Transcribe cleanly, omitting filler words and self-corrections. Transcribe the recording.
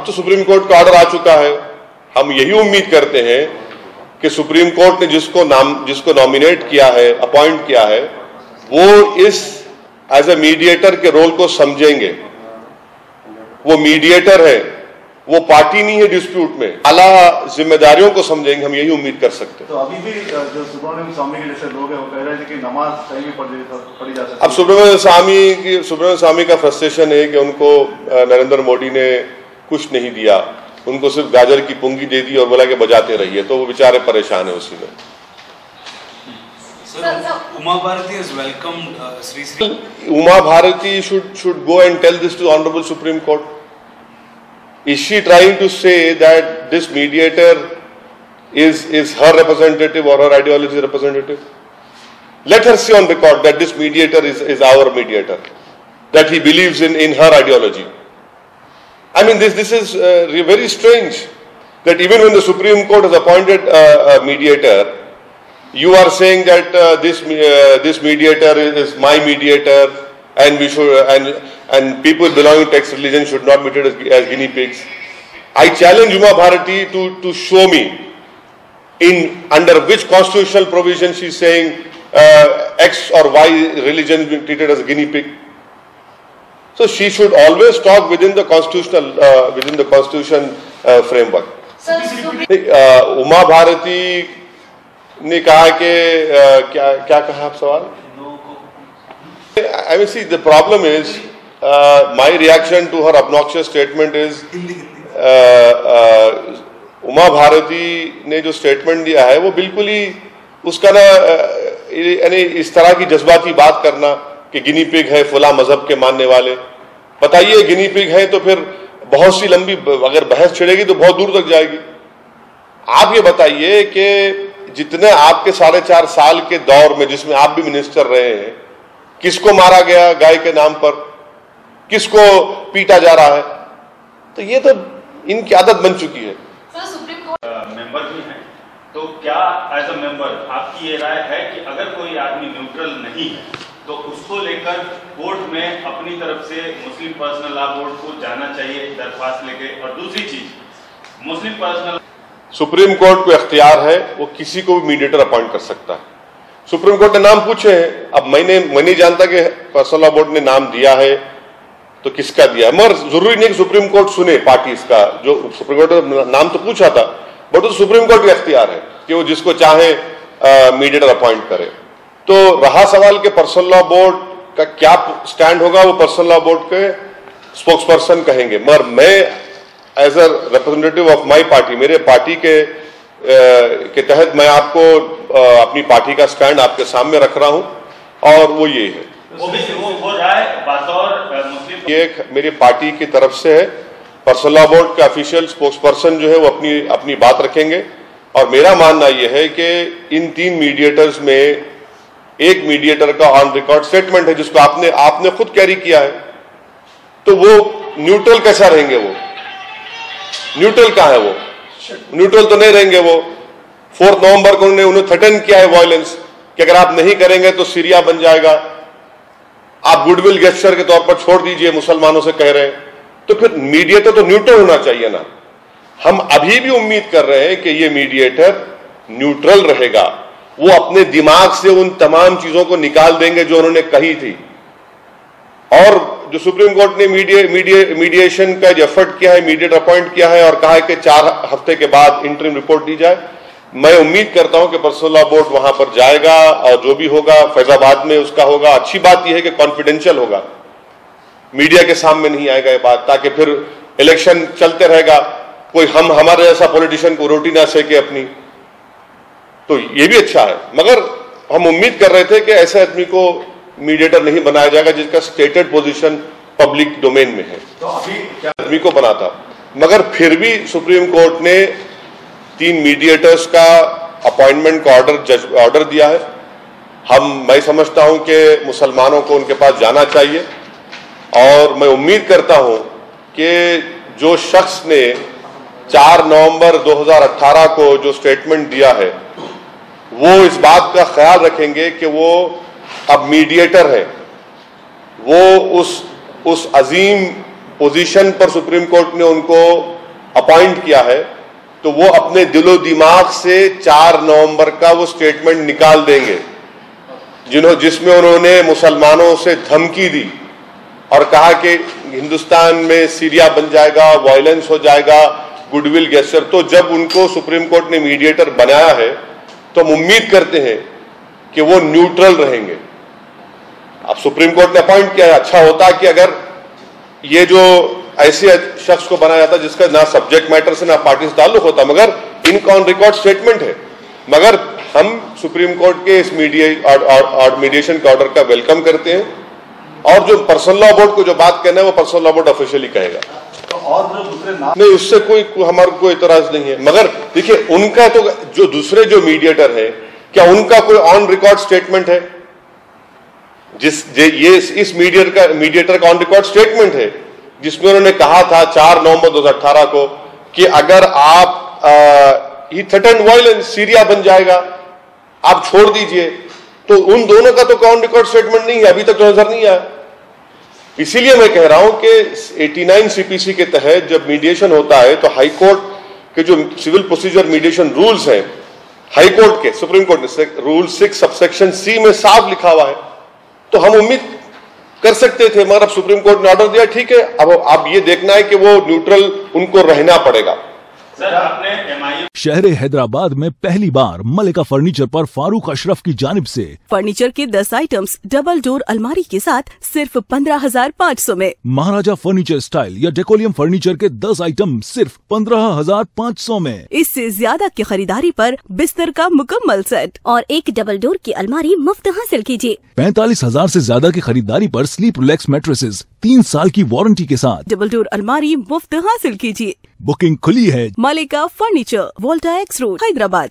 तो supreme court का order आ चुका है। हम यही उम्मीद करते हैं कि सुप्रीम कोर्ट ने जिसको नॉमिनेट किया है, अपॉइंट किया है, वो इस एज ए मीडिएटर के रोल को समझेंगे। वो मीडिएटर है, वो पार्टी नहीं है डिस्प्यूट में, आला जिम्मेदारियों को समझेंगे, हम यही उम्मीद कर सकते हैं। तो अभी भी जो सुब्रमण्यम स्वामी के जैसे लोग हैं वो कह रहे थे कि नमाज कहीं भी पढ़ी जा सकती है। अब सुब्रमण्यम स्वामी का फ्रस्ट्रेशन है कि उनको नरेंद्र मोदी ने कुछ नहीं दिया, उनको सिर्फ गाजर की पुंगी दे दी और बोला कि बजाते रहिए, तो वो बेचारे परेशान है उसी में। Uma Bharati has welcomed Sri Sri. Uma Bharati should go and tell this to Honorable Supreme Court. Is she trying to say that this mediator is her representative or her ideology representative? Let her say on record that this mediator is our mediator, that he believes in her ideology. I mean, this is very strange that even when the Supreme Court has appointed a mediator, you are saying that this mediator is my mediator, and we should and people belonging to X religion should not be treated as guinea pigs. I challenge Uma Bharati to show me under which constitutional provision she is saying X or Y religion is being treated as a guinea pig. So she should always talk within the constitution framework. Uma Bharati ने कहा कि क्या कहा आप सवाल? I mean, see, the problem is my reaction to her obnoxious statement is Uma Bharti ने जो statement दिया है वो बिल्कुल ही उसका ना यानी इस तरह की जज्बाती बात करना कि गिनी पिग है फुला मजहब के मानने वाले। बताइए, गिनी पिग है तो फिर बहुत सी लंबी अगर बहस छिड़ेगी तो बहुत दूर तक जाएगी। आप ये बताइए कि जितने आपके 4.5 साल के दौर में जिसमें आप भी मिनिस्टर रहे हैं, किसको मारा गया गाय के नाम पर, किसको पीटा जा रहा है? तो ये तो इनकी आदत बन चुकी है। सुप्रीम कोर्ट मेंबर भी हैं, तो क्या एज अ मेंबर आपकी ये राय है कि अगर कोई आदमी न्यूट्रल नहीं है तो उसको लेकर कोर्ट में अपनी तरफ से मुस्लिम पर्सनल लॉ बोर्ड को जाना चाहिए दरख्वास्त लेके? और दूसरी चीज, मुस्लिम पर्सनल सुप्रीम कोर्ट को इख्तियार है, वो किसी को भी मीडिएटर अपॉइंट कर सकता है। सुप्रीम कोर्ट ने नाम पूछे हैं, अब मैं नहीं जानता कि पर्सनल लॉ बोर्ड ने नाम दिया है तो किसका दिया है, मगर जरूरी नहीं कि सुप्रीम कोर्ट सुने पार्टीज का। जो सुप्रीम कोर्ट ने नाम तो पूछा था, बट तो सुप्रीम कोर्ट का इख्तियार है कि वो जिसको चाहे मीडिएटर अपॉइंट करे। तो रहा सवाल कि पर्सनल लॉ बोर्ड का क्या स्टैंड होगा, वो पर्सनल लॉ बोर्ड के स्पोक्स पर्सन कहेंगे, मगर मैं as a representative of my party, मेरे पार्टी के तहत मैं आपको अपनी पार्टी का स्टैंड आपके सामने रख रहा हूं और वो ये है। वो राय बतौर मुस्लिम ये मेरी पार्टी की तरफ से है। पर्सनल लॉ बोर्ड के ऑफिशियल स्पोक्स पर्सन जो है वो अपनी बात रखेंगे और मेरा मानना यह है कि इन 3 मीडिएटर्स में एक मीडिएटर का ऑन रिकॉर्ड स्टेटमेंट है जिसको आपने खुद कैरी किया है, तो वो न्यूट्रल कैसा रहेंगे? वो न्यूट्रल कहाँ है? वो न्यूट्रल तो नहीं रहेंगे। वो 4 नवंबर को उन्होंने थ्रेटन किया है वायलेंस कि अगर आप नहीं करेंगे तो सीरिया बन जाएगा, आप गुडविल गेस्चर के तौर पर छोड़ दीजिए, मुसलमानों से कह रहे हैं। तो फिर मीडिएटर तो न्यूट्रल होना चाहिए ना। हम अभी भी उम्मीद कर रहे हैं कि ये मीडिएटर न्यूट्रल रहेगा, वो अपने दिमाग से उन तमाम चीजों को निकाल देंगे जो उन्होंने कही थी। और जो सुप्रीम कोर्ट ने मीडिएशन का एफर्ट किया है, मीडिएटर अपॉइंट किया है और कहा है कि 4 हफ्ते के बाद इंटरिम रिपोर्ट दी जाए, मैं उम्मीद करता हूं कि पर्सनल लॉ बोर्ड वहां पर जाएगा और जो भी होगा फैजाबाद में उसका होगा। अच्छी बात यह है कि कॉन्फिडेंशियल होगा, मीडिया के सामने नहीं आएगा ये बात, ताकि फिर इलेक्शन चलते रहेगा, कोई हमारे जैसा पॉलिटिशियन को रोटी ना सेके अपनी। तो ये भी अच्छा है, मगर हम उम्मीद कर रहे थे कि ऐसे आदमी को मीडिएटर नहीं बनाया जाएगा जिसका स्टेटेड पोजीशन पब्लिक डोमेन में है, तो अभी क्या आदमी को बनाता। मगर फिर भी सुप्रीम कोर्ट ने 3 मीडिएटर्स का अपॉइंटमेंट का ऑर्डर दिया है। मैं समझता हूं कि मुसलमानों को उनके पास जाना चाहिए और मैं उम्मीद करता हूं कि जो शख्स ने 4 नवंबर 2018 को जो स्टेटमेंट दिया है वो इस बात का ख्याल रखेंगे कि वो अब मीडिएटर है, वो उस अजीम पोजीशन पर सुप्रीम कोर्ट ने उनको अपॉइंट किया है तो वो अपने दिलो दिमाग से 4 नवंबर का वो स्टेटमेंट निकाल देंगे जिसमें उन्होंने मुसलमानों से धमकी दी और कहा कि हिंदुस्तान में सीरिया बन जाएगा, वायलेंस हो जाएगा, गुडविल गेस्चर। तो जब उनको सुप्रीम कोर्ट ने मीडिएटर बनाया है तो हम उम्मीद करते हैं कि वो न्यूट्रल रहेंगे। अब सुप्रीम कोर्ट ने अपॉइंट किया है, अच्छा होता कि अगर ये जो ऐसे शख्स को बनाया जाता जिसका ना सब्जेक्ट मैटर से ना पार्टी से ताल्लुक होता, मगर इनका ऑन रिकॉर्ड स्टेटमेंट है। मगर हम सुप्रीम कोर्ट के इस मीडिएशन के ऑर्डर का वेलकम करते हैं और जो पर्सनल लॉ बोर्ड को जो बात कहना है वो पर्सनल लॉ बोर्ड ऑफिशियली कहेगा। तो और जो दूसरे नाम नहीं, उससे हमारा कोई इतराज नहीं है। मगर देखिए, उनका तो जो दूसरे जो मीडिएटर है, क्या उनका कोई ऑन रिकॉर्ड स्टेटमेंट है? इस मीडिएटर का ऑन रिकॉर्ड स्टेटमेंट है जिसमें उन्होंने कहा था 4 नवंबर 2018 को कि अगर आप ही थ्रेटन वायलेंस, सीरिया बन जाएगा, आप छोड़ दीजिए। तो उन दोनों का तो ऑन रिकॉर्ड स्टेटमेंट नहीं है, अभी तक तो नजर नहीं आया। इसीलिए मैं कह रहा हूं कि 89 सीपीसी के तहत जब मीडिएशन होता है तो हाईकोर्ट के जो सिविल प्रोसीजर मीडिएशन रूल्स हैं, हाईकोर्ट के, सुप्रीम कोर्ट ने रूल 6 सबसेक्शन सी में साफ लिखा हुआ है। तो हम उम्मीद कर सकते थे, मगर अब सुप्रीम कोर्ट ने ऑर्डर दिया, ठीक है, अब ये देखना है कि वो न्यूट्रल उनको रहना पड़ेगा। सर, आपने शहर हैदराबाद में पहली बार मलिका फर्नीचर पर फारूक अशरफ की जानिब से फर्नीचर के 10 आइटम्स डबल डोर अलमारी के साथ सिर्फ 15,500 में। महाराजा फर्नीचर स्टाइल या डेकोलियम फर्नीचर के 10 आइटम सिर्फ 15,500 में। इससे ज्यादा की खरीदारी पर बिस्तर का मुकम्मल सेट और एक डबल डोर की अलमारी मुफ्त हासिल कीजिए। 45,000 से ज्यादा की खरीदारी पर स्लीप रिलैक्स मैट्रेसेस 3 साल की वारंटी के साथ डबल डोर अलमारी मुफ्त हासिल कीजिए। बुकिंग खुली है। मलिका फर्नीचर, वोल्टा एक्स रोड, हैदराबाद।